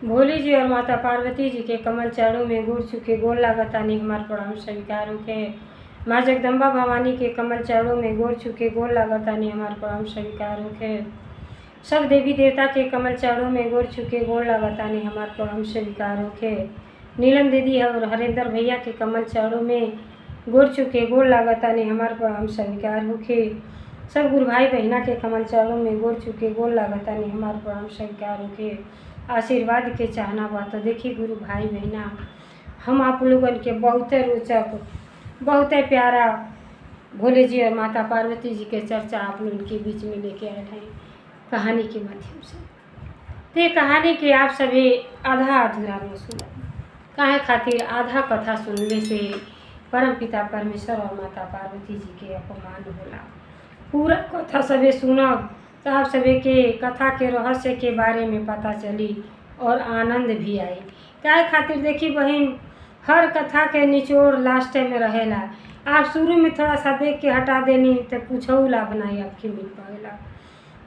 भोले जी और माता पार्वती जी के कमल चरणों में गुड़ चुके गोल लागतानी हमार प्रणाम स्वीकार होके। माँ जगदम्बा भवानी के कमल चरणों में गोड़ चुके गोल लागतानी हमार प्रणाम स्वीकार होके। सब देवी देवता के कमल चरणों में गोड़ चुके गोल लागतानी हमार प्रणाम स्वीकार होके। नीलम दीदी और हरेंद्र भैया के कमल चरणों में गोड़ चुके गोल लागतानी हमार प्रणाम स्वीकार होके। सब गुरु भाई बहना के कमल चरणों में गोड़ चुके गोल लागतानी हमार प्रणाम स्वीकार होके। आशीर्वाद के चाहना बा तो देखी गुरु भाई बहना, हम आप लोगन के बहुत रोचक बहुत प्यारा भोले जी और माता पार्वती जी के चर्चा आप लोगन के बीच में लेके आए हैं कहानी के माध्यम से। तो ये कहानी के आप सभी आधा अधूरा में सुना, काहे खातिर आधा कथा सुनने से परम पिता परमेश्वर और माता पार्वती जी के अपमान होला। पूरा कथा सभी सुनब तो आप सभी के कथा के रहस्य के बारे में पता चली और आनंद भी आई। काहे खातिर देखी बहन, हर कथा के निचोड़ लास्ट में रहेला। आप शुरू में थोड़ा सा देख के हटा देनी तो कुछ लाभ नहीं आपके मिल पाएला,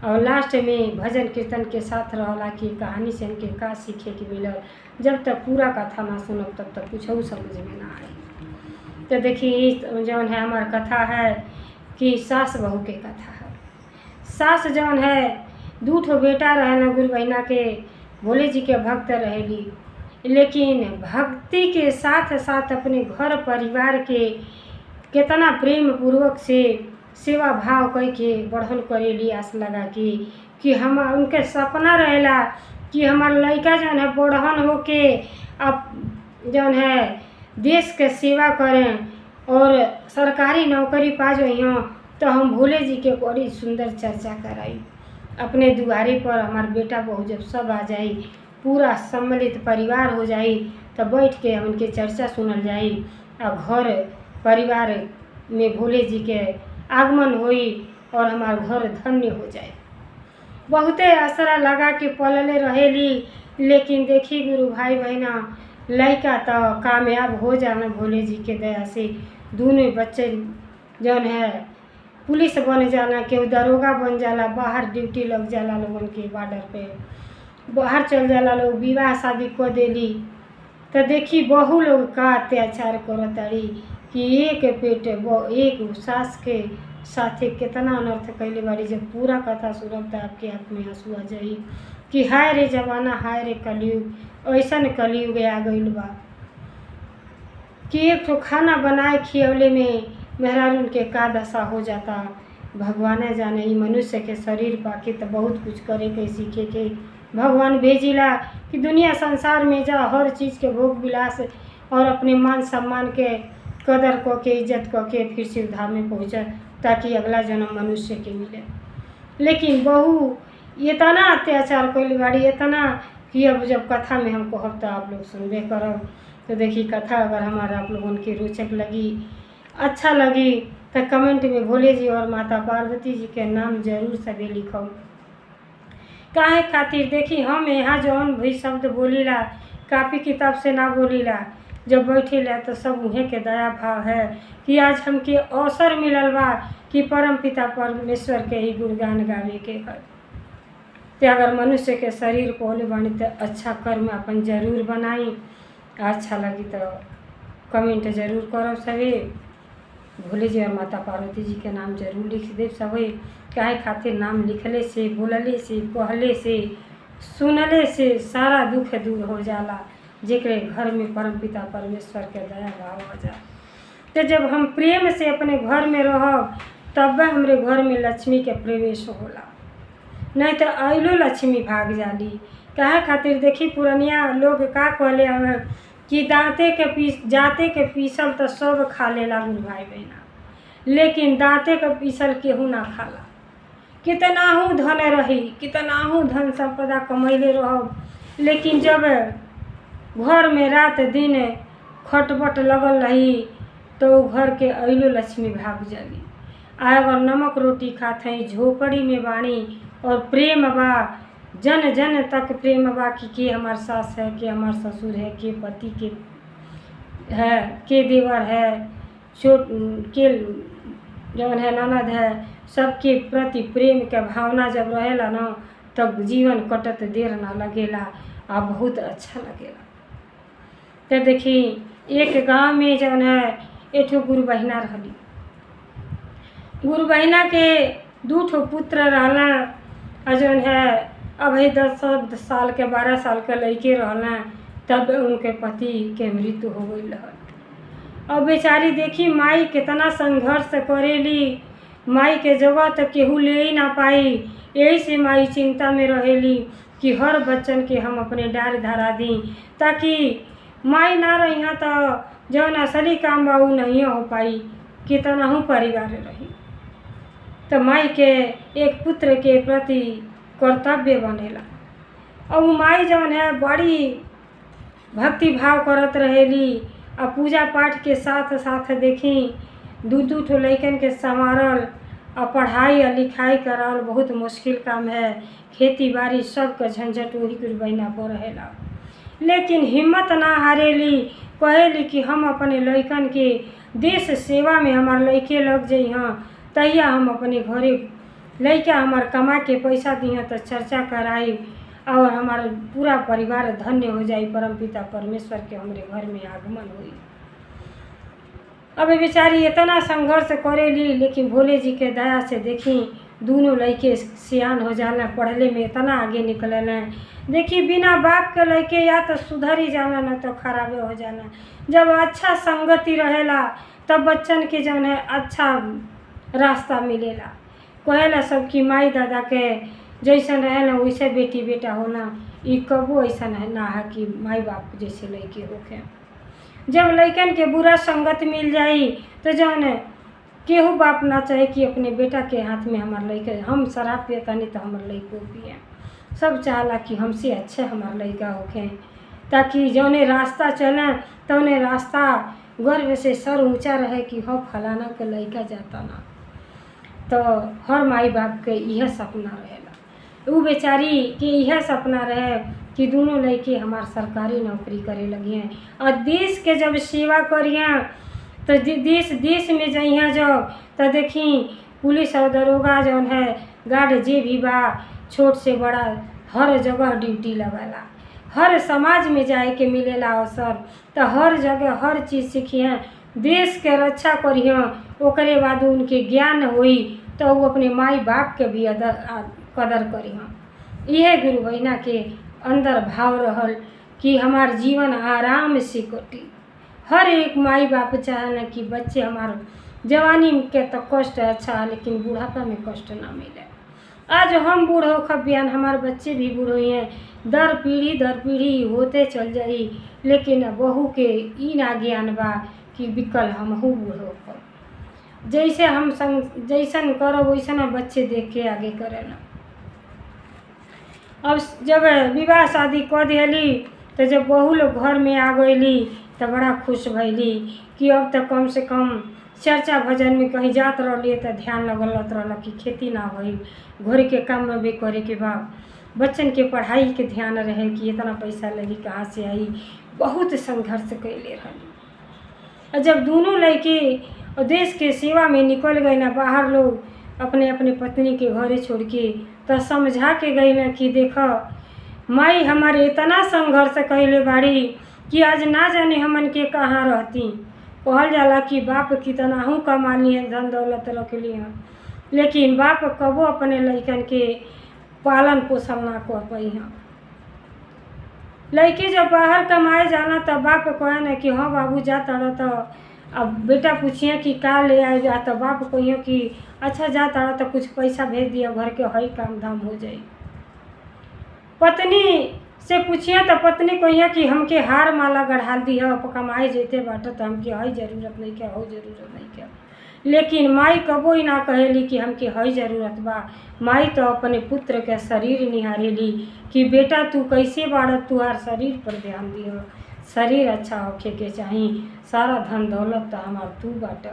और लास्ट में भजन कीर्तन के साथ रहला कि कहानी से हमके का सीखे के मिलल। जब तक पूरा कथा ना सुनब तब तक कुछ समझ में ना आई। तो देखिए जौन है हमार कथा है कि सास बहू के कथा है। सास जौन है दू ठो बेटा रहे न गुरु बहिना के, भोले जी के भक्त रहेली, लेकिन भक्ति के साथ साथ अपने घर परिवार के कितना प्रेम पूर्वक से सेवा भाव करके बढ़न करेली। आस लगा कि हम उनके सपना रहेला कि हमार लड़का जौन है बढ़न होके अब जौन है देश के सेवा करें और सरकारी नौकरी पा जाइयों। तो हम भोले जी के बड़ी सुंदर चर्चा कराई अपने दुआरे पर। हमार बेटा बहू जब सब आ जाई, पूरा सम्मिलित परिवार हो जाई, तब बैठ के उनके चर्चा सुनल जाई और घर परिवार में भोले जी के आगमन होई और हमार घर धन्य हो जाए। बहुते आसरा लगा के पलले रहेली, लेकिन देखी गुरु भाई बहना, लड़का तो कामयाब हो जाना भोले जी के दया से। दोनों बच्चे जौन है पुलिस बन जाना, केहू दरोगा बन जाला, बाहर ड्यूटी लग जाला लोगन के बॉर्डर पे, बाहर चल जाला लोग, विवाह शादी कर देली। तो देखी बहू लोग का अत्याचार करताड़ी कि एक पेट एक सास के साथे कितना अनर्थ कैले बाड़ी। जब पूरा कथा सुनब तो आपके हाथ में आंसू आ जाई कि हाय रे जमाना, हाय रे कलयुग, ऐसन कलयुग आ गइल बा कि एक ठो खाना बनाए खियवले में मेहरारून के का दशा हो जाता। भगवान जाने, ई मनुष्य के शरीर पाके तो बहुत कुछ करे के सीखे के भगवान भेजिला कि दुनिया संसार में जा, हर चीज़ के भोग विलास और अपने मान सम्मान के कदर को के इज्जत को के फिर से धाम में पहुँचे ताकि अगला जन्म मनुष्य के मिले। लेकिन बहू इतना अत्याचार कैली बाड़ी, इतना कि अब जब कथा में हम कहब तो आप लोग सुनबे करब। तो देखिए कथा अगर हमारा आप लोगों की रोचक लगी, अच्छा लगी, तो कमेंट में भोले जी और माता पार्वती जी के नाम जरूर सभी लिखो। काहे खातिर देखी हम यहाँ जौन भी शब्द बोलीला कापी किताब से ना बोलीला, जब बैठेला तो सब उन्हें के दया भाव है कि आज हमके अवसर मिलल बा कि परम पिता परमेश्वर के ही गुणगान गावे के है। तो अगर मनुष्य के शरीर पहले बनी तो अच्छा कर्म अपन जरूर बनाई। अच्छा लगी तो कमेंट जरूर करो सभी। भोले जी और माता पार्वती जी के नाम जरूर लिख दे सभी। काहे खातिर नाम लिखले से, बोलले से, कहले से, सुनले से सारा दुख दूर हो जाला, जेकरे घर में परम पिता परमेश्वर के दया भाव हो जा। तो जब हम प्रेम से अपने घर में रहब तब हमरे घर में लक्ष्मी के प्रवेश होला, नहीं तो अइलो लक्ष्मी भाग जाली। काहे खातिर देखी पुरनिया लोग का कहले हमें कि जाते के पीसल तो सब खा लेला गुरु भाई बहना, लेकिन दांते के पीसल केहू ना खाला। कितनाहू धन रही, कितनाहू धन संपदा कमैले रहब, लेकिन जब घर में रात दिन खटपट लगल रही तो घर के अइलो लक्ष्मी भाग जाली। अगर नमक रोटी खाते हैं, झोपड़ी में बाणी और प्रेम बा, जन जन तक प्रेम बा कि के हमार सास है, के हमार ससुर है, के पति के है, के देवर है, छोट के जौन है ननद है, सबके प्रति प्रेम के भावना जब रहेला न तब जीवन कटत देर ना लगेला। आ बहुत अच्छा लगेला। तो देखी एक गांव में जौन है एक गुरु बहिना रहली। गुरु बहिना के 2 ठो पुत्र रहला और जौन है अभी 10 साल के 12 साल के लड़के रहला तब उनके पति के मृत्यु हो गई रहल। और बेचारी देखी माई कितना संघर्ष करेली, माई के जगह तो केहू ले ही ना पाई। यही से माई चिंता में रहेली कि हर बच्चन के हम अपने डार धरा दी, ताकि माई ना रही तो जौन असली काम बा उ नहीं हो पाई, कितना हूँ परिवार रही। तो माई के एक पुत्र के प्रति कर्तव्य बनेला। और वो माई जौन है बड़ी भक्ति भाव करत रहेली और पूजा पाठ के साथ साथ देखी 2 ठो लइकन के संवारल और पढ़ाई और लिखाई कराल बहुत मुश्किल काम है। खेती बाड़ी सब का झंझट वही गुरु बहिना पर रहेला, लेकिन हिम्मत ना हारेली। कहेली कि हम अपने लइकन के देश सेवा में हमार लइके लग जइहाँ तहिया हम अपने घरे लइका हमार कमा के पैसा दिहाँ तो चर्चा कराई और हमारा पूरा परिवार धन्य हो जाई, परमपिता परमेश्वर के हमरे घर में आगमन हुई। अब बेचारी इतना संघर्ष करेली, लेकिन भोले जी के दया से देखी दोनों लड़के सियान हो जाना, पढ़ले में इतना आगे निकलना। देखी बिना बाप के लड़के या तो सुधर ही जाना ना तो खराबे हो जाना। जब अच्छा संगति रहेला तब बच्चन के जौन है अच्छा रास्ता मिलेला। कहेला सबकी माई दादा के जैसन रहेला वैसे बेटी बेटा होना, ये कबो ऐसा ना है कि माई बाप जैसे लड़के होके। जब लइकन के बुरा संगत मिल जाई तो जौन है केहू बाप ना चाहे कि अपने बेटा के हाथ में हमार लइका, हम शराब पियता नहीं तो हमार लइको पिए। सब चाहला कि हमसे अच्छे हमार लइका होके, ताकि जौने रास्ता चले तौने रास्ता गर्व से सर ऊंचा रहे कि हो फलाना के लइका जाता ना। तो हर माई बाप के यह सपना रहेला। वो बेचारी के यह सपना रहे कि दोनों लड़के हमार सरकारी नौकरी करे लगी हैं और देश के जब सेवा करिए तो देश में जइहाँ जब तो देखी पुलिस और दरोगा जौन है गार्ड जे भी बा छोट से बड़ा हर जगह ड्यूटी लगाला। हर समाज में जाए के मिलेला अवसर, तो हर जगह हर चीज़ सीखिए, देश के रक्षा करिए। ओकरे बाद उनके ज्ञान हुई तो वो अपने माई बाप के भी कदर करिए। यह गुरु बहिना के अंदर भाव रहल कि हमार जीवन आराम से कटी। हर एक माई बाप चाहे कि बच्चे हमार जवानी के तो कष्ट अच्छा है लेकिन बुढ़ापा में कष्ट ना मिले। आज हम बूढ़ हो खबियान हमारे बच्चे भी बूढ़ हुए हैं, दर पीढ़ी होते चल जाई, लेकिन बहू के ई ना ज्ञान बा कि बिकल हमहू बूढ़ हो। जैसे हम जैसन करो वैसन बच्चे देख के आगे करेला। अब जब विवाह शादी कर दिली तो जब बहू लोग घर में आ गईली तो बड़ा खुश भैली कि अब तो कम से कम चर्चा भजन में कहीं जात रही तो ध्यान लगलत रहा कि खेती ना हुई, घर के काम में भी करे के बाद बच्चन के पढ़ाई के ध्यान रहे कि इतना पैसा लगी कहाँ से आई। बहुत संघर्ष कैले रही। और जब दोनों लड़के देश के सेवा में निकल गए ना बाहर, लोग अपने अपने पत्नी के घरे छोड़ के, तो समझा के गई ना कि देखो माई हमारे इतना संघर्ष कैले बाड़ी कि आज ना जाने हमन के कहाँ रहती। कहल जाला कि बाप कितना हूँ कमा लिए धन दौलत रख लिए, लेकिन बाप कबो अपने लड़कन के पालन पोषण ना कर पाई हैं। लड़के जब बाहर कमाए जाना तब बाप कहे ना कि हाँ बाबू जा तड़ा, तो अब बेटा पूछिए कि का ले आए जा, तो बाप कहिए कि अच्छा जा तड़ा तो कुछ पैसा भेज दिया, घर के हई काम धाम हो जाए। पत्नी से पूछिए तो पत्नी कहिए कि हमके हार माला गढ़ा दिया, कमाए जेते बाटे तो हमके हई जरूरत नहीं क्या, हो जरूरत नहीं क्या। लेकिन माई कबो ही ना कहेली कि हमके हई जरूरत बा। माई तो अपने पुत्र के शरीर निहारेली कि बेटा तू कैसे बाड़, तुहार शरीर पर ध्यान दियो, शरीर अच्छा होखे के चाही, सारा धन दौलत तो हमार तू बाट,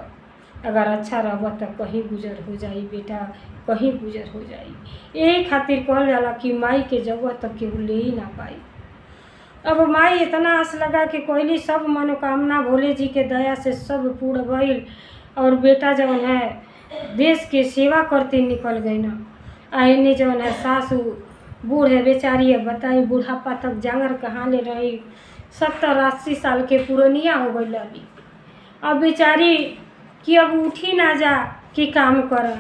अगर अच्छा रहब तो कहीं गुजर हो जाई बेटा, कहीं गुजर हो जाई। यही खातिर कहल जाला कि माई के जगह तक केहू ले ही ना पाई। अब माई इतना आस लगा के कहली, सब मनोकामना भोले जी के दया से सब पूर्ण भइल और बेटा जौन है देश के सेवा करते निकल गई ना। इन्हें जौन है सासू बूढ़े बेचारी है, बताई बुढ़ापा तक जांगर कहाँ ले रही, 70-80 साल के पुरनिया हो गई अभी। अब बेचारी कि अब उठी ना जा कि काम कर।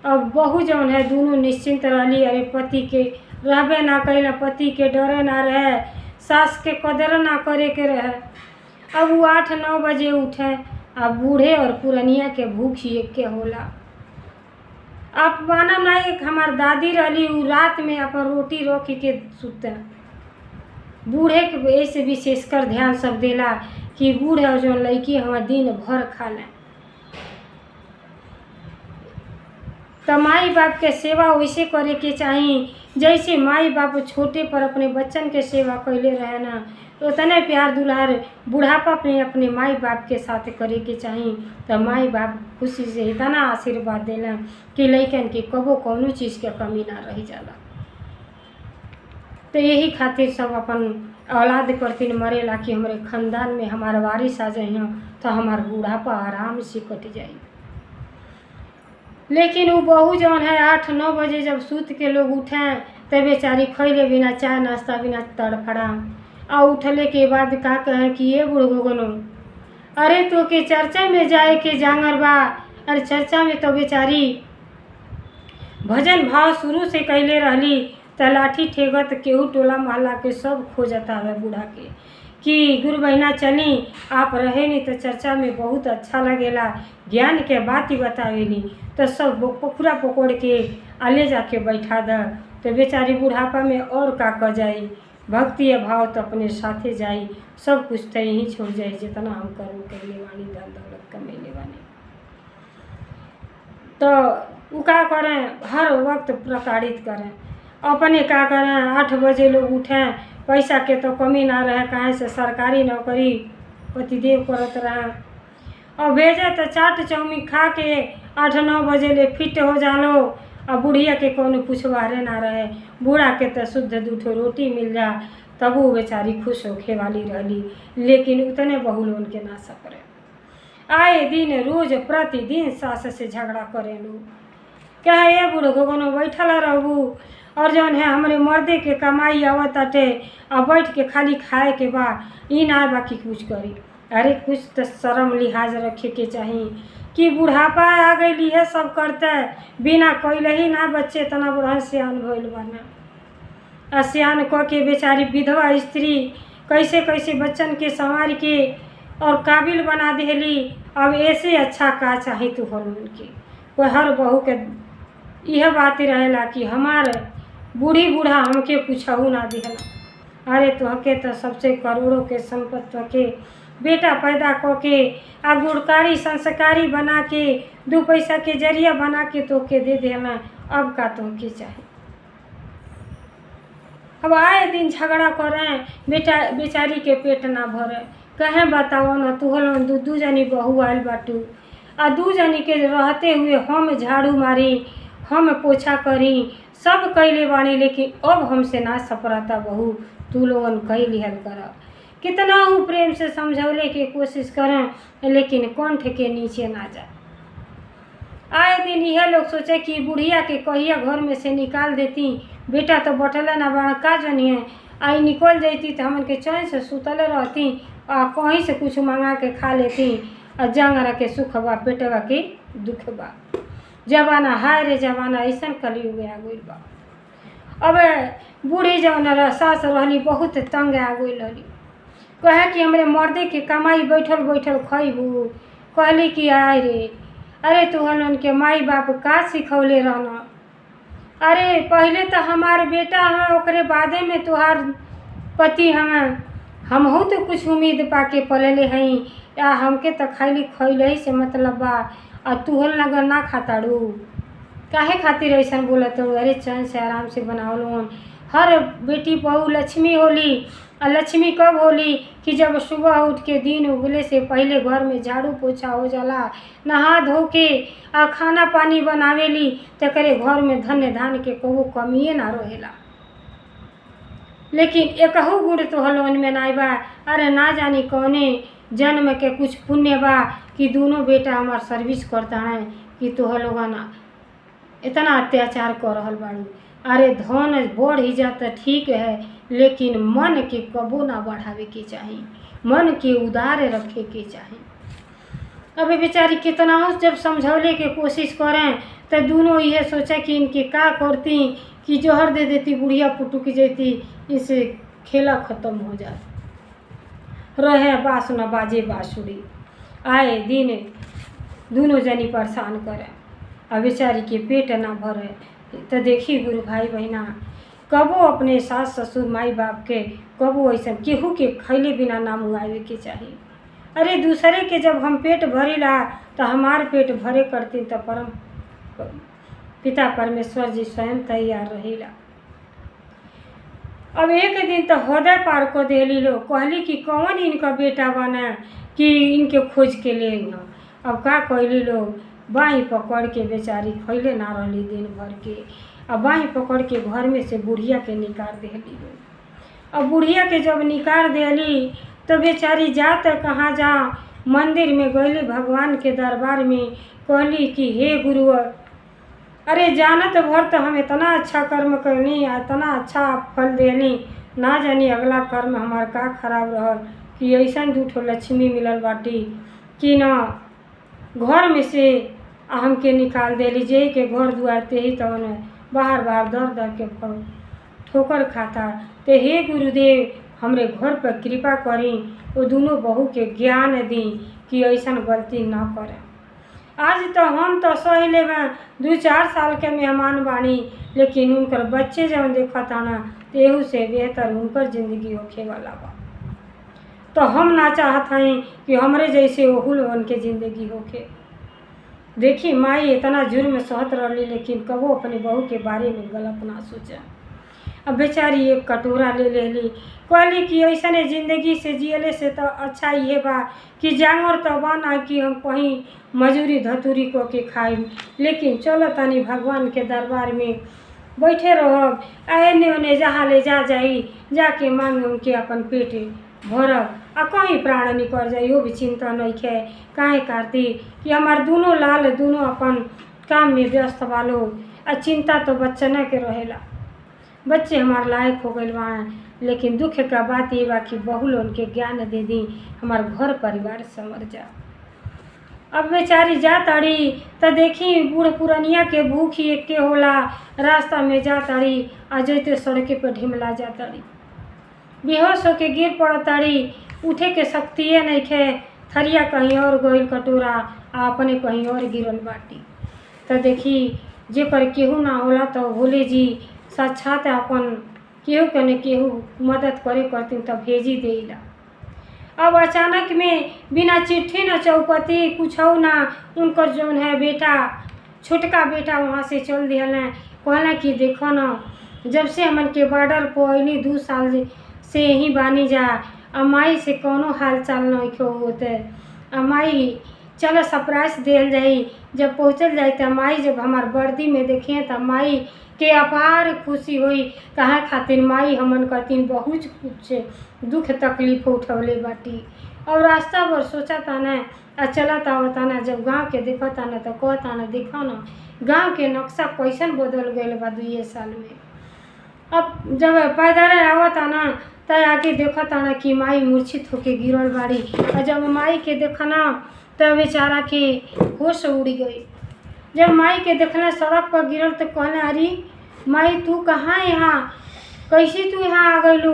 अब बहू जौन है दोनों निश्चिंत रहली, अरे पति के रहबे ना कैला, पति के डरे ना रहे, सास के कदर ना करे के रहे। अब वो 8-9 बजे उठे। अब बूढ़े और पुरनिया के भूख ही एक के होला। आप माना ना, एक हमार दादी रहली, उ रात में अपन रोटी रख के सुते। बूढ़े के ऐसे विशेषकर ध्यान सब देला कि बूढ़े और जो लड़की हमार दिन भर खा लें। तो माई बाप के सेवा वैसे करे के चाहिए जैसे माई बाप छोटे पर अपने बच्चन के सेवा कैले रहे ना, तो उतने प्यार दुलार बुढ़ापा में अपने माई बाप के साथ करे के चाहिए। तो माई बाप खुशी से इतना आशीर्वाद देला कि लइकन के कबो कौनो चीज़ के कमी ना रह जाला। तो यही खातिर सब अपन औलाद करतीन मरेला कि हमारे ख़ानदान में हमारा वारिस आ जाए तो हमार बुढ़ापा आराम से कट जाए। लेकिन वो बहू जौन है 8-9 बजे जब सूत के लोग उठें तो बेचारी खैले बिना, चाय नाश्ता बिना तड़फड़ा। और उठले के बाद का कहें कि ये बुढ़गोगनो, अरे तो के चर्चा में जाए के जांगर बा। अरे चर्चा में तो बेचारी भजन भाव शुरू से कैले रहली, तो लाठी ठेगत केहू टोला मोहल्ला के सब खोजत आवे बूढ़ा के कि गुरु बहिना चली, आप रहे नहीं तो चर्चा में बहुत अच्छा लगेला, ज्ञान के बात ही बतावेली। तो सब पोखरा पकड़ के आले जाके बैठा द। तो बेचारी बुढ़ापा में और का कर जाई, भक्ति भाव तो अपने साथे जाई, सब कुछ तो यहीं छोड़ जाए जितना हम कर्म कैले वानी, धन दौलत कमैले वानी। तो वो का करें, हर वक्त प्रताड़ित करें। अपने का करें, 8 बजे लोग उठें, पैसा के तो कमी ना रहे, कहाँ से सरकारी नौकरी पतिदेव करत रहे। और भेजे तो चाट चौमी खा के 8-9 बजे ले फिट हो जालो। और बुढ़िया के कोनो पुछवारे ना रहे, बूढ़ा के तो शुद्ध दूठो रोटी मिल जा, तब वो बेचारी खुश होखे वाली रहली। लेकिन उतने बहू लोन के ना सपरे, आए दिन रोज प्रतिदिन सास से झगड़ा करे लोग। कहे ये बूढ़ो कोनो बैठल रहू, और जौन है हमारे मर्दे के कमाई आवत अटे, और बैठ के खाली खाए के बा, ई ना बाकी कुछ करी। अरे कुछ तो शर्म लिहाज रखे के चाहिए कि बुढ़ापा आ गई है सब करते, बिना कैले ही ना बच्चे इतना बड़ा सियान भइल बना। सियान कह के बेचारी विधवा स्त्री कैसे कैसे बच्चन के संवार के और काबिल बना देली। अब ऐसे अच्छा का चाहे तो हो उनकी कोई हर बहू के यह बात रहेला कि हमारे बूढ़ी बूढ़ा हमके पूछहू ना दिहला। अरे तोहके तो सबसे करोड़ों के संपत्ति के बेटा पैदा करके आ गुणकारी संस्कारी बना के 2 पैसा के जरिया बना के तोके दे देना, अब का तोहके चाहे। अब आए दिन झगड़ा करें, बेचारी के पेट ना भरे। कहें बताओ ना, तू हल 2 जनी बहू आयल बाटू, आ 2 जनी के रहते हुए हम झाड़ू मारी, हम पोछा करी, सब कैले बानी, लेकिन अब हमसे ना सपराता बहू, तू लोगन कई लिहल कर। कितना हूँ प्रेम से समझौले की कोशिश करें, लेकिन कंठ के नीचे ना जा। आए दिन यह लोग सोचे कि बुढ़िया के कहिया घर में से निकाल देती, बेटा तो बटला ना बड़ा का जनिए, आई निकल जाती तो हमन के चैन से सुतल रहती, और कहीं से कुछ मंगा के खा लेती, और जंगरा के सुख बा पेटवा के दुख बा। जमाना हाय रे जमाना, ऐसा कलयुग आ गइल बा। अब बूढ़ी जौन सास रहली बहुत तंग आ गई रहली, कहे कि हमरे मर्दे के कमाई बैठल बैठल खैबू। कहली कि आय रे, अरे तुहन के माई बाप का सिखौले रहना। अरे पहले तो हमार बेटा है, ओकरे बादे में तुहार पति हमें, हमहू तो कुछ उम्मीद पाके पलले हई, या हमके तो खाली खैले ही से मतलब बा, और तुहन लगा ना खाताड़ू, काहे खातिर ऐसा बोलत हो। अरे चैन से आराम से बनाओ। हर बेटी बहू लक्ष्मी होली, और लक्ष्मी कब होली कि जब सुबह उठ के दिन उगले से पहले घर में झाड़ू पोछा हो जाला, नहा धो के आ खाना पानी बनावेली, तो करे घर में धन्य धान के कबो कमिए ना रहेला। लेकिन एकहू गुण तो हलोन में नाई बा। अरे ना जानी कौने जन्म के कुछ पुण्य बा कि दोनों बेटा हमार सर्विस करता है कि तो लोगन इतना अत्याचार कर रहल बाड़ी। अरे धन बढ़ ही जाता ठीक है, लेकिन मन के कबो ना बढ़ावे के चाही, मन के उदार रखे के चाही। अबे बेचारी कितना जब समझौले के कोशिश करें तो दोनों ये सोचा कि इनके का करती कि जहर दे देती, बुढ़िया पुटुक जाती, इसे खेला ख़त्म हो जाए। रहे बास न बाजे बाँसुरी, आए दिन दोनों जनी परेशान करे, अब बेचारी के पेट ना भरे। तो देखी गुरु भाई बहना, कबो अपने सास ससुर माई बाप के कबो ऐसा केहू के खैले बिना ना मुआवे के चाहिए। अरे दूसरे के जब हम पेट भरीला तो हमार पेट भरे करती तो परम पिता परमेश्वर जी स्वयं तैयार रहेला। अब एक दिन तो हृदय पार को देली लोग, कहली कि कौन इनका बेटा बना कि इनके खोज के ले यहाँ। अब का कहली लोग, बाही पकड़ के बेचारी खैले ना रही दिन भर के, अब बाही पकड़ के घर में से बुढ़िया के निकाल देली लोग। अब बुढ़िया के जब निकाल देली तो बेचारी जात कहाँ जा, मंदिर में गईली भगवान के दरबार में, कहली कि हे गुरुवर, अरे जानत भर तो हम इतना अच्छा कर्म करनी, इतना अच्छा फल देनी, ना जानी अगला कर्म हमार का खराब रहल कि ऐसा दूठो लक्ष्मी मिलल बाटी कि ना घर में से हमके निकाल देली। जे के घर दुआर ते ही तो बाहर बाहर दर दर के ठोकर खाता। ते हे गुरुदेव हमरे घर पर कृपा करी, वो दोनों बहू के ज्ञान दी कि ऐसा गलती ना करें। आज तो हम तो सही ले 2-4 साल के मेहमान बानी, लेकिन उनकर बच्चे जब देखा था ना तेहू से बेहतर उनकर जिंदगी होखे वाला बा। तो हम ना चाहत हैं कि हमरे जैसे ओहुल उनके ज़िंदगी होके। देखी माई इतना जुर्म सहत रही, लेकिन कबो अपने बहू के बारे में गलत ना सोचा। अब बेचारी एक कटोरा ले लेली, कहली कि ऐसने ज़िंदगी से जियले से तो अच्छा ये बा कि जानवर तो बना कि हम कहीं मजूरी धतूरी को के खाई, लेकिन चलो तनी भगवान के दरबार में बैठे रहो, एने ओने जहाँ ले जा जाई, जाके मांग उनके अपन पेट भरब, आ कहीं प्राण निकल जाई वो भी चिंता नहीं है। काहे करती कि हमार दोनों लाल दोनों अपन काम में व्यस्त वालो, आ चिंता तो बच्चन के रहेला। बच्चे हमार लायक हो गए बा, लेकिन दुख का बात ये बा कि बहुल उनके ज्ञान दे दी, हमार घर परिवार संवर जा। अब बेचारी जा ताड़ी तो देखी बूढ़ पुरनिया के भूख ही एक के होला, रास्ता में जा ताड़ी, आ जैते सड़के पर ढिमला जा ताड़ी, बेहोश होके गिर पड़ ताड़ी, उठे के शक्तिये नहीं खे। थरिया कहीं और गईल कटोरा, आ अपने कहीं और गिरल बाटी। तो देखी जेकर केहू ना होला तो भोले जी साक्षात अपन केहू के न केहू मदद करे करती तब भेजी देला। अब अचानक में बिना चिट्ठी न चौपती कुछ ना, उनकर जौन है बेटा छोटका बेटा वहाँ से चल दिया, कहना कि देखो न जब से हमन के बॉर्डर पर अली 2 साल से ही बानी जा, अमाई से कोनो हाल चाल नहीं क्यों होते। अमाई चलो सरप्राइज देल जाई, जब पहुँचल जाए तो माई जब हमार वर्दी में देखे तो माई के अपार खुशी हुई। कहा खातिर माई हमन करतीन बहुत कुछ दुख तकलीफ उठौले बाटी। और रास्ता पर सोचा था न चला था ना, जब गांव के देखा था ना तो कहता ना देखा ना गांव के नक्शा कैसन बदल गए बा 2 साल में। अब जब पैदल आवता ना तो आगे देखा था ना कि माई मूर्छित होके गिरल बाड़ी, और जब माई के देखा ना तो बेचारा के होश उड़ गई। जब माई के देखना सड़क पर गिरल तो कहना अरे माई तू कहाँ यहाँ, कैसे तू यहाँ आ गईलू,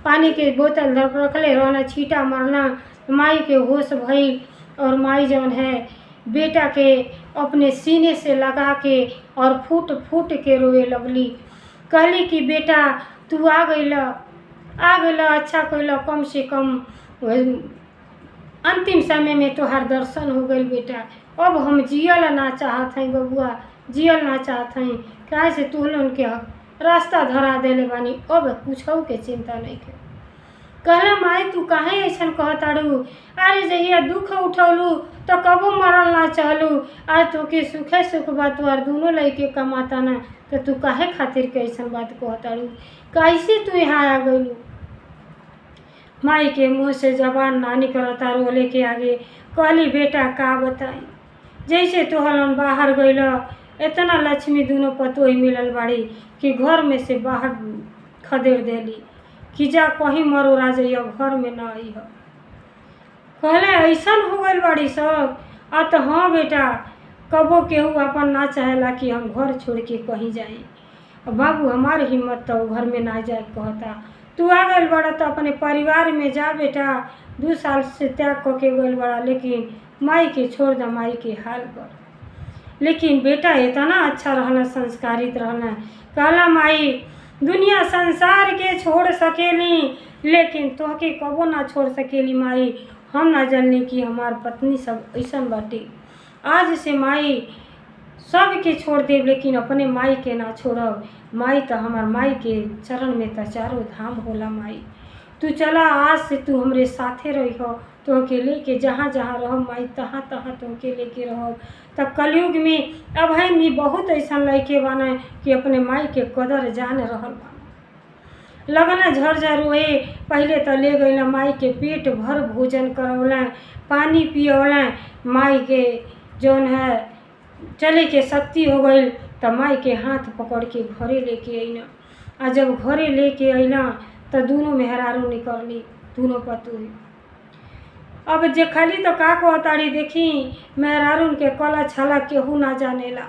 पानी के बोतल रखले रहना, छीटा मारना। माई के होश भइल और माई जौन है बेटा के अपने सीने से लगा के और फूट फूट के रोए लगली। कहली कि बेटा तू आ गईला अच्छा कैला, कम से कम अंतिम समय में तोहार दर्शन हो गई बेटा। अब हम जियल ना चाहत हैं बबुआ, जियल ना चाहत हैं, काहे से तू उनके रास्ता धरा देले बानी, अब कुछो के चिंता नहीं के। कहला माई तू काहे ऐसा कहताड़ू, अरे जहिया दुख उठौलू तो कबो मरल ना चाहलू, आज तो के सुखे सुख बात और दोनों लइके कमाता ना, तो तू काहे खातिर के ऐसा बात कहताड़ू, कैसे तू यहाँ आ गईलू। माई के मुँह से जबान ना निकलता रोले के आगे। कहली बेटा का बताई, जैसे तोहरन बाहर गईल इतना लक्ष्मी दोनों पतोही मिलल बाड़ी कि घर में से बाहर खदेड़ देली कि जा कहीं मरोरा जाइए घर में ना आई हो। कहले ऐसन हो गई बाड़ी सब। आ तो हाँ बेटा, कबो केहू अपन ना चाहेला कि हम घर छोड़ के कहीं जाए। बाबू हमार हिम्मत तो घर में ना जाए कहता। तू आ गई बड़ा तो अपने परिवार में जा बेटा, 2 साल से त्याग करके गई बड़ा, लेकिन माई के छोड़ द माई के हाल पर। लेकिन बेटा इतना अच्छा रहना, संस्कारित रहना। कहला माई दुनिया संसार के छोड़ सकेली लेकिन तोहके कबो ना छोड़ सकेली माई। हम ना जानली कि हमार पत्नी सब ऐसन बाटे। आज से माई सब के छोड़ देव लेकिन अपने माई के ना छोड़ब। माई तो हमार माई के चरण में तो चारों धाम होला। माई तू चला, आज से तू हमरे साथे रही हो, तोहके लेके जहाँ जहाँ रहो माई तहाँ तहाँ तोहके लेके रहो। तब कलयुग में अब है भी बहुत ऐसा लड़के बना कि अपने माई के कदर जान रहल बा। लगना झरझर रोए। पहले तो ले गई माई के पेट भर भोजन करौलें, पानी पियौलें। माई के जौन है चले के शक्ति हो गई तो माई के हाथ पकड़ के घरे लेके अइना। आ जब घरे लेके अइना तो दोनों मेहरारू निकलली, दोनों पतोही। अब जे खाली तो का कहताड़ी देखी मेहरारून के कला छला केहू ना जानेला।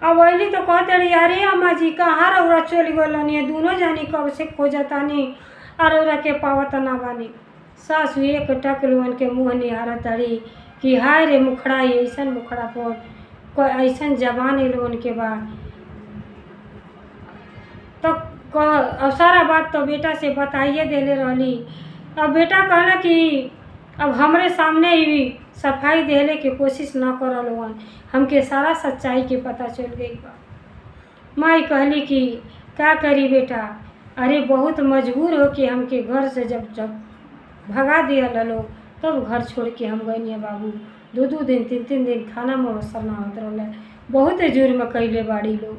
अब अली तो कहते अरे अम्मा जी कहाँ रौरा चल गलनी, दोनों जानी कब से खोजतानी और रौरा के पावत ना बानी। सासू एक टक लोगन के मुँह निहारताड़ी कि हाय रे मुखड़ा, ऐसन मुखड़ा पर ऐसन जबान लोगन के बाद। तो अब सारा बात तो बेटा से बताइए देले रहली। अब बेटा कहला कि अब हमरे सामने ही सफाई देले के कोशिश न करल लोगन, हमके सारा सच्चाई के पता चल गई बा। माई कहली कि क्या करी बेटा, अरे बहुत मजबूर हो कि हमके घर से जब भगा दिया लोग तब घर छोड़ के हम गए बाबू। 2-2 दिन 3-3 दिन खाना मवसर ना होत रहे, बहुत जुर्म कैले बाड़ी लोग।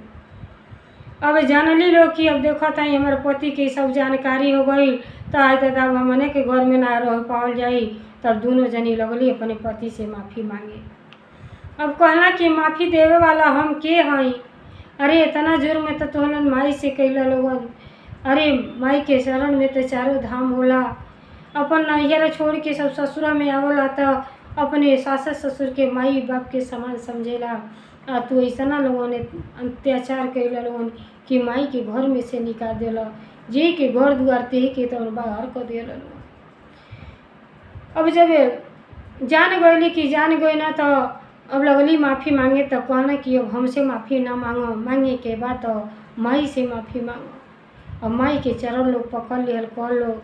अब जानली लोग कि अब देखो ताई हमारे पति के सब जानकारी हो गई तो आज दादा हमने के घर में ना रह पावल जाई। तब दोनों जनी लगली अपने पति से माफ़ी मांगे। अब कहला कि माफ़ी देवे वाला हम के हई, अरे इतना जुर्म में तो तोहन माई से कैला लोगन। अरे माई के शरण में तो चारों धाम होला। अपन नैहरा छोड़ के सब ससुरा में आवला तो अपने सास ससुर के माई बाप के समान समझेला। आ तू ऐसा लोगों ने अत्याचार कैला लोगन कि माई के घर में से निकाल देला, जे के घर दुआर ते के तो बाहर कर देला लोग। अब जब जान गई कि जान गई ना तो अब लगली माफ़ी मांगे। तो कहना कि अब हमसे माफ़ी ना मांगो, मांगे के बाद तो माई से माफ़ी मांगो। अब माई के चरण लोग पकड़ लिहल, कह लो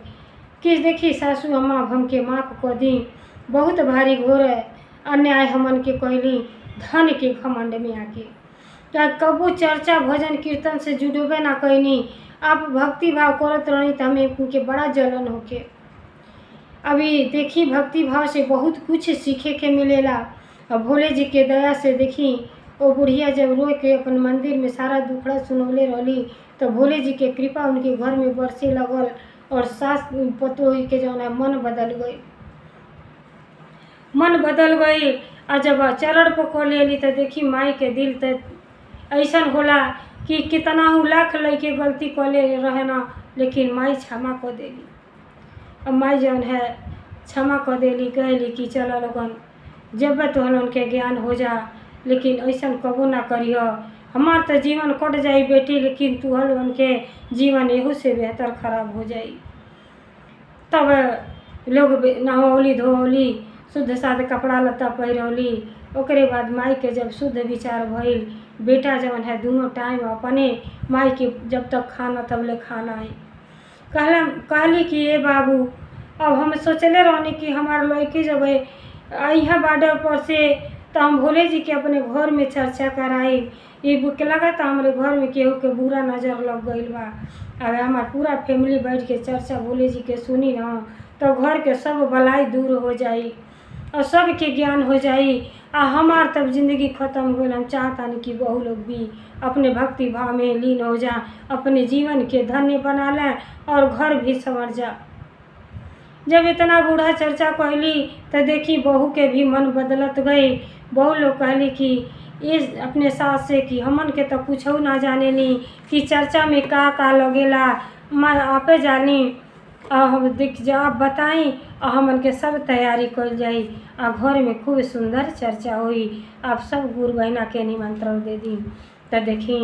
कि देखी सासू अम्मा हमके माफ़ कर दी, बहुत भारी घोर अन्याय हमन के कहली धन के घमंड में आके। क्या कबू चर्चा भजन कीर्तन से जुड़ोबे ना कहनी, आप भक्ति भाव करत रही तो हमें उनके बड़ा जलन होके। अभी देखी भक्ति भाव से बहुत कुछ सीखे के मिलेला। अब भोले जी के दया से देखी वो बुढ़िया जब रो के अपन मंदिर में सारा दुखड़ा सुनौले रहली तो भोले जी के कृपा उनके घर में बरसे लगल और सास पतोही के जो है मन बदल गई। और जब चरण पकड़ लेली तो देखी माई के दिल तो ऐसा होला कि कितना लाख लड़के गलती कले रहे ना, लेकिन माई क्षमा कर देली। अब माई जौन है क्षमा कर देली, कहली कि चलो लोगन जब तो उनके ज्ञान हो जा, लेकिन ऐसा कबो ना करियो, हमार तो जीवन कट जाई बेटी, लेकिन तू उनके जीवन एहू से बेहतर खराब हो जाई। तब लोग नहौली धोली, शुद्ध साध कपड़ा लत्ता पहिरौली। ओकरे बाद माई के जब शुद्ध विचार भइल, बेटा जवन है दोनों टाइम अपने माई के जब तक खाना तब ले खाना है। कहली कि ये बाबू अब हम सोचले रहनी कि हमार लड़की जब यहाँ बार्डर पर से तो हम भोले जी के अपने घर में चर्चा कराई। ये बुक लगा तो हमारे घर में केहू के बुरा नज़र लग गई बा। अब हमार पूरा फैमिली बैठ के चर्चा भोले जी के सुनी ना तो घर के सब बलाई दूर हो जाई और सब के ज्ञान हो जाई। आ हमार तब जिंदगी ख़त्म हो गई। हम चाहतानी कि बहु लोग भी अपने भक्ति भाव में लीन हो जा, अपने जीवन के धन्य बना लें और घर भी संवर जा। जब इतना बूढ़ा चर्चा कहली तो देखी बहू के भी मन बदलत गई। बहु लोग कहली कि ये अपने सास से कि हमन के तो कुछ ना जाने नी कि चर्चा में का लगेला, मैं आपे जानी। हम देख जा आप बताई हमन के सब तैयारी कर जाई आ घर में खूब सुंदर चर्चा हुई। आप सब गुरु बहना के निमंत्रण दे दी। तो देखी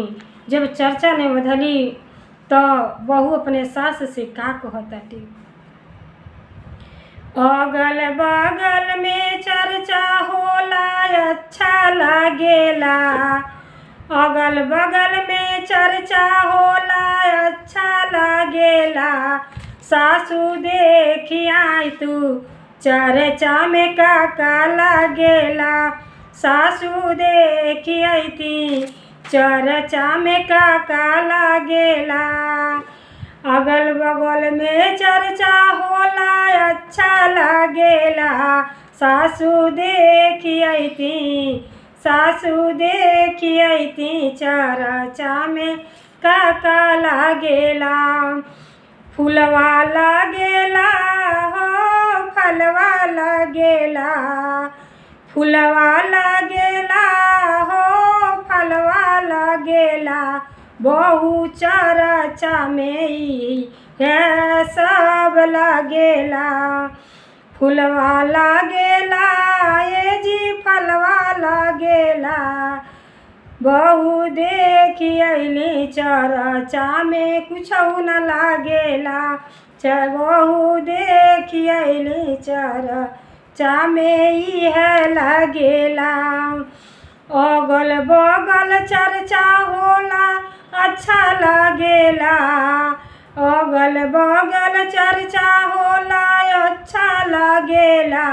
जब चर्चा ने बधली तो बहू अपने सास से का कहताटी, अगल बगल में चर्चा होला अच्छा लागेला, अगल बगल में चर्चा होला अच्छा लागेला, सासू देखी आई तू चर्चा में का लागेला, सासू देखी आई थी चर्चा में का लागेला, अगल बगल में चर्चा होला अच्छा लागेला, सासू देखी आई थी, सासू देखी आई थी चर्चा में का लागेला, फूलवा लागेला हो फलवा लागेला, फूलवा लागेला हो फलवा लागेला, बहु चर्चा में ही है सब लागेला, फूलवा लागेला ये जी फलवा लागेला, बहु देखी अइली चर्चा में कुछ न लागेला, बहु देखी अइली चर्चा में ही है लागेला, अगल बगल चर्चा होला अच्छा लागेला, अगल बगल चर्चा होला अच्छा लागेला,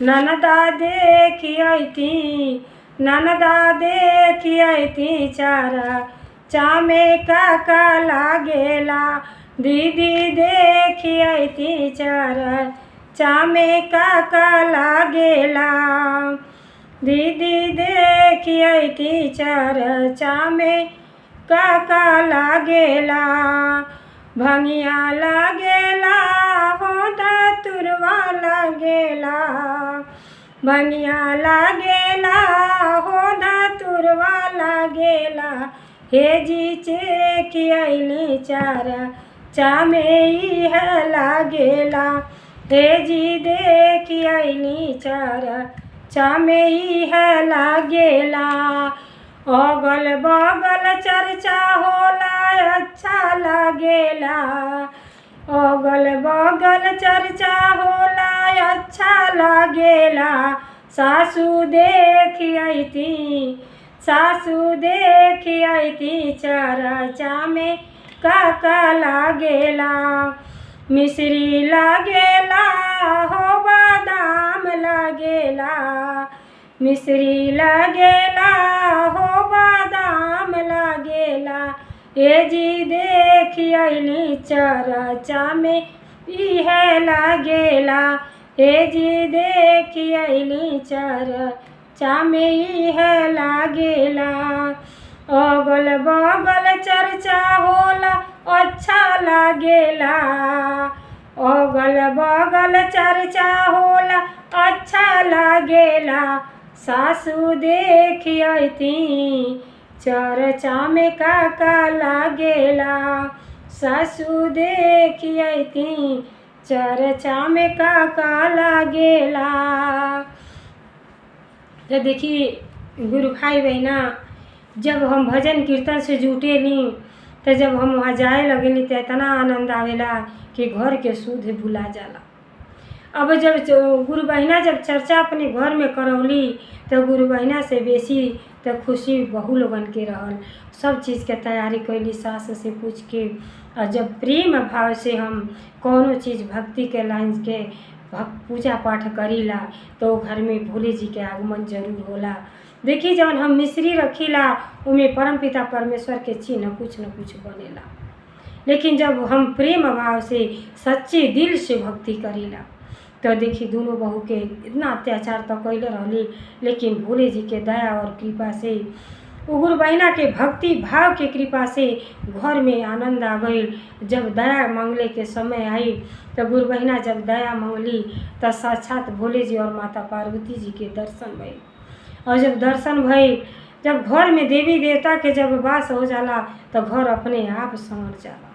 ननदा देखी आई थी, ननदा देखी आई थी चर्चा में का लागेला, दीदी देखी आई थी चर्चा में का लागेला, दीदी देखी आई थी चर्चा में का लागेला, भंगिया लागेला हो धतुरवा लागेला, भंगिया लागेला हो धतुरवा लागेला, हे जी चेकी अइली चर्चा में ही है लागेला, हे जी देखी अइली चर्चा में ही है लागेला, अगल बगल चर्चा होला अच्छा लागेला, अगल बगल चर्चा होला अच्छा लागेला, सासू देखी आई थी, सासू देखी आई थी चर्चा में का लागेला, मिश्री लागेला हो बादाम लागेला, मिश्री लागेला हो बादाम लागेला, ए जी देखी अइली चर्चा में इहे लागेला, ए जी देखी अइली चर्चा में इहे लागेला, अगल बगल चर्चा होला अच्छा लागेला, अगल बगल चर्चा होला अच्छा लागेला, सासू देखी आई थी चर्चा में का लागेला, सासू देखी आई थी चर्चा में का लागेला। तो देखिए गुरु भाई बहना, जब हम भजन कीर्तन से जुटे नी तो जब हम वहाँ जाए लगेली तो इतना आनंद आवेला कि घर के सुध भुला जाला। अब जब गुरु बहिना जब चर्चा अपने घर में करौली तो गुरु बहिना से बेसी तो खुशी बहू लोगन के रहल, सब चीज़ के तैयारी कैली सास से पूछ के। और जब प्रेम भाव से हम कोनो चीज़ भक्ति के लाइन के पूजा पाठ करीला तो घर में भोले जी के आगमन जरूर होला। देखिए जब हम मिश्री रखीला उमें परमपिता परमेश्वर के चिन्ह न कुछ बनेला, लेकिन जब हम प्रेम भाव से सच्चे दिल से भक्ति करीला तो देखिए दोनों बहू के इतना अत्याचार तो कैले रहली, लेकिन भोले जी के दया और कृपा से गुरु बहिना के भक्ति भाव के कृपा से घर में आनंद आ गई। जब दया मांगले के समय आई तो गुरु बहिना जब दया मांगली तो साक्षात भोले जी और माता पार्वती जी के दर्शन भइल। और जब दर्शन भइल, जब घर में देवी देवता के जब वास हो जाला तो घर अपने आप संवर जाला।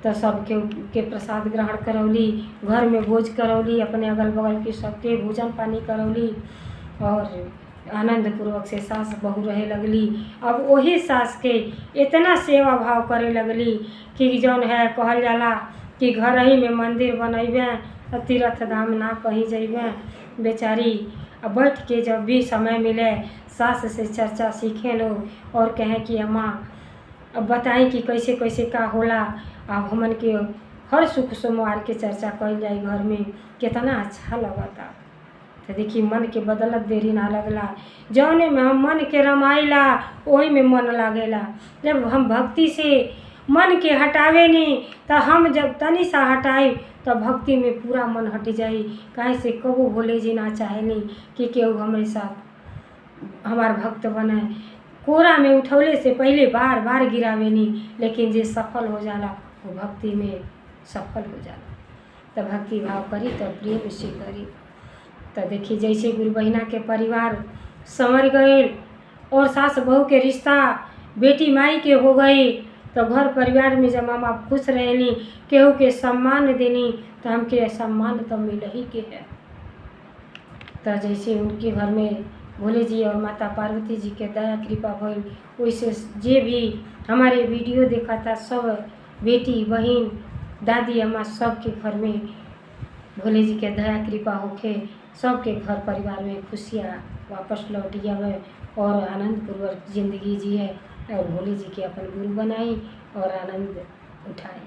तो सबके के प्रसाद ग्रहण करौली, घर में भोज करौली, अपने अगल बगल के सबके भोजन पानी करौली और आनंद पूर्वक से सास बहू रहे लगली। अब वही सास के इतना सेवा भाव करे लगली कि जौन है कहल जाला कि घर ही में मंदिर बनैबे, तीर्थ धाम ना कहीं जइबे। बेचारी अब बैठ के जब भी समय मिले सास से चर्चा सीखे लोग और कहें कि अम्मा अब बताएं कि कैसे कैसे का होला। अब हमन के हर सुख सोमवार के चर्चा कइल जाए घर में, कितना अच्छा लगता। तो देखिए मन के बदलत देरी ना लगला, जौने में हम मन के रमाइला वही में मन लागेला। जब हम भक्ति से मन के हटावे नहीं तो हम जब तनी सा हटाई तो भक्ति में पूरा मन हट जाई। काहे से कबो भोले जी ना चाहेनी कि केहू हमारे साथ हमार भक्त बने। कोरा में उठौले से पहले बार बार गिरावे नहीं, लेकिन जे सफल हो जाला वो भक्ति में सफल हो जाला। तो भक्ति भाव करी तो प्रेम से करी। तो देखिए जैसे गुरु बहिना के परिवार संवर गए और सास बहू के रिश्ता बेटी माई के हो गई, तो घर परिवार में जब माँ खुश रहेनी, केहू के सम्मान देनी तो हमके सम्मान तो मिल ही के है। तो जैसे उनके घर में भोले जी और माता पार्वती जी के दया कृपा भइल, वैसे जे भी हमारे वीडियो देखा था सब बेटी बहन दादी अम्मा सबके घर में भोले जी के दया कृपा होके सबके घर परिवार में खुशियाँ वापस लौटी आवे और आनंद पूर्वक जिंदगी जिए और भोले जी के अपन गुरु बनाई और आनंद उठाई।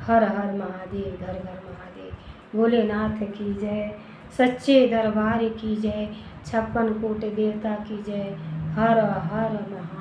हर हर महादेव, घर घर महादेव। भोलेनाथ की जय, सच्चे दरबार की जय, 56 कोट देवता की जय। हर हर महादेव।